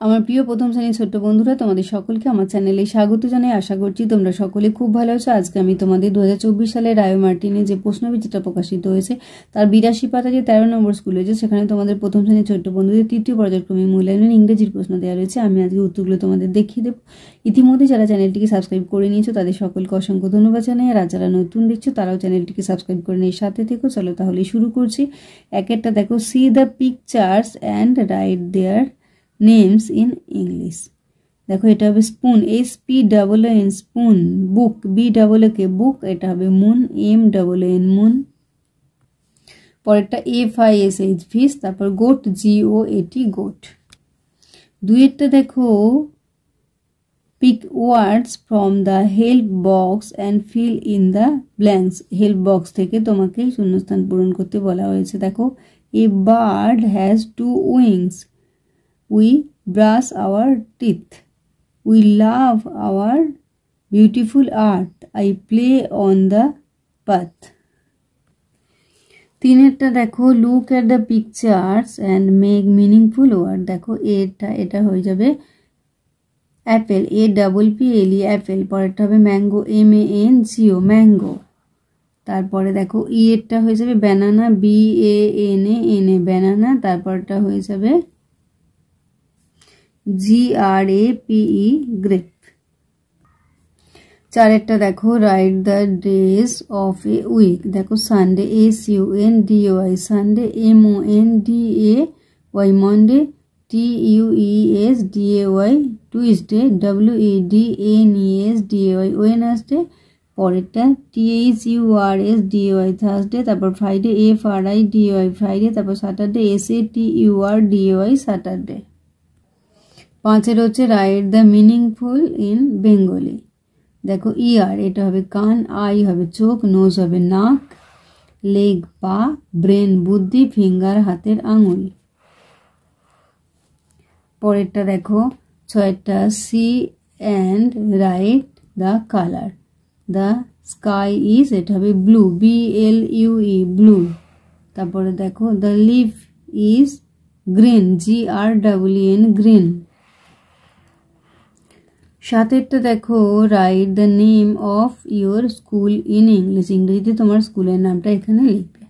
আমার প্রিয় প্রথম শ্রেণীর ছোট্ট বন্ধুরা, তোমাদের সকলকে আমার চ্যানেলে স্বাগত জানাই। আশা করছি তোমরা সকলে খুব ভালো আছো। আজকে আমি তোমাদের 2024 সালের রায়ো মার্টিনে যে প্রশ্নবিচিত্রা প্রকাশিত হয়েছে তার 82 পাতা যে 13 নম্বর স্কুল হয়েছে, সেখানে তোমাদের প্রথম শ্রেণীর ছোট্ট বন্ধুদের তৃতীয় পর্যায়ক্রমিক মূল্যায়নের ইংরেজির প্রশ্ন দেওয়া রয়েছে। আমি আজকে উত্তরগুলো তোমাদের দেখিয়ে দেবো। ইতিমধ্যে যারা চ্যানেলটিকে সাবস্ক্রাইব করে নিয়েছো তাদের সকলকে অসংখ্য ধন্যবাদ জানাই। আর যারা নতুন দেখছো তারাও চ্যানেলটিকে সাবস্ক্রাইব করে নিয়ে সাথে থেকো। চলো তাহলে শুরু করছি। একটা দেখো, see the pictures and write their names in English. দেখো এটা হবে spoon, SPOON spoon. Book, BOOK book, এটা হবে মুন, MOON মুন। পরেরটা FISH ফিশ। তারপর গোট, GOAT গোট। দুইয়েরটা দেখো, pick words from the help box and fill in the blanks. Help box থেকে তোমাকে শূন্যস্থান পূরণ করতে বলা হয়েছে। দেখো, a bird has 2 wings, we brush our teeth, we love our beautiful art, I play on the path. তিনেরটা দেখো, look at the pictures and make meaningful word। দেখো এটা হয়ে যাবে অ্যাপেল, APPLE অ্যাপেল। পরেরটা হবে ম্যাঙ্গো, MANGO ম্যাঙ্গো। তারপরে দেখো এরটা হয়ে যাবে ব্যানানা, BANANA ব্যানানা। তারপরটা হয়ে যাবে GRAPE গ্রেপ। চারেরটা দেখো, write the days of a week. দেখো Sunday, SUNDAY Sunday, MONDAY Monday, TUESDAY Tuesday, WEDNESDAY Wednesday. পরেরটা THURSDAY থার্সডে। তারপর ফ্রাইডে, FRIDAY ফ্রাইডে। তারপর স্যাটারডে, SATURDAY স্যাটারডে। পাঁচের হচ্ছে write the meaningful in Bengali. দেখো ইয়ার, এটা হবে কান, আই হবে চোখ, নোজ হবে নাক, লেগ পা, ব্রেন বুদ্ধি, ফিঙ্গার হাতের আঙুল। পরেরটা দেখো ছয়টা, see and write the colour. The sky is, এটা হবে ব্লু, BLUE ব্লু। তারপরে দেখো the leaf is green, GRWN green. সাতেরটা দেখো, write the name of your school in English. ইংরেজিতে তোমার স্কুলের নামটা এখানে লিখবে।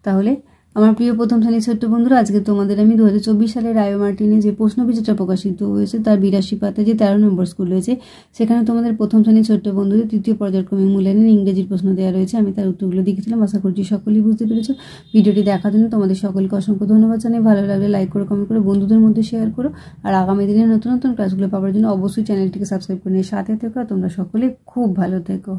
তাহলে আমার প্রিয় প্রথম শ্রেণীর ছোট্ট বন্ধুরা, আজকে তোমাদের আমি 2024 সালের রায়ো মার্টিনে যে প্রশ্নবিচিত্রা প্রকাশিত হয়েছে তার 82 পাতায় যে 13 নম্বর স্কুল রয়েছে, সেখানে তোমাদের প্রথম শ্রেণীর ছোট্ট বন্ধুদের তৃতীয় পর্যায়ক্রমিক মূল্যায়নের ইংরেজির প্রশ্ন দেওয়া রয়েছে। আমি তার উত্তরগুলো দেখেছিলাম। আশা করছি সকলেই বুঝতে পেরেছো। ভিডিওটি দেখার জন্য তোমাদের সকলকে অসংখ্য ধন্যবাদ জানাই। ভালো লাগলে লাইক করো, কমেন্ট করো, বন্ধুদের মধ্যে শেয়ার করো। আর আগামী দিনে নতুন নতুন ক্লাসগুলো পাওয়ার জন্য অবশ্যই চ্যানেলটিকে সাবস্ক্রাইব করে নিয়ে সাথে থেকো। তোমরা সকলে খুব ভালো থেকো।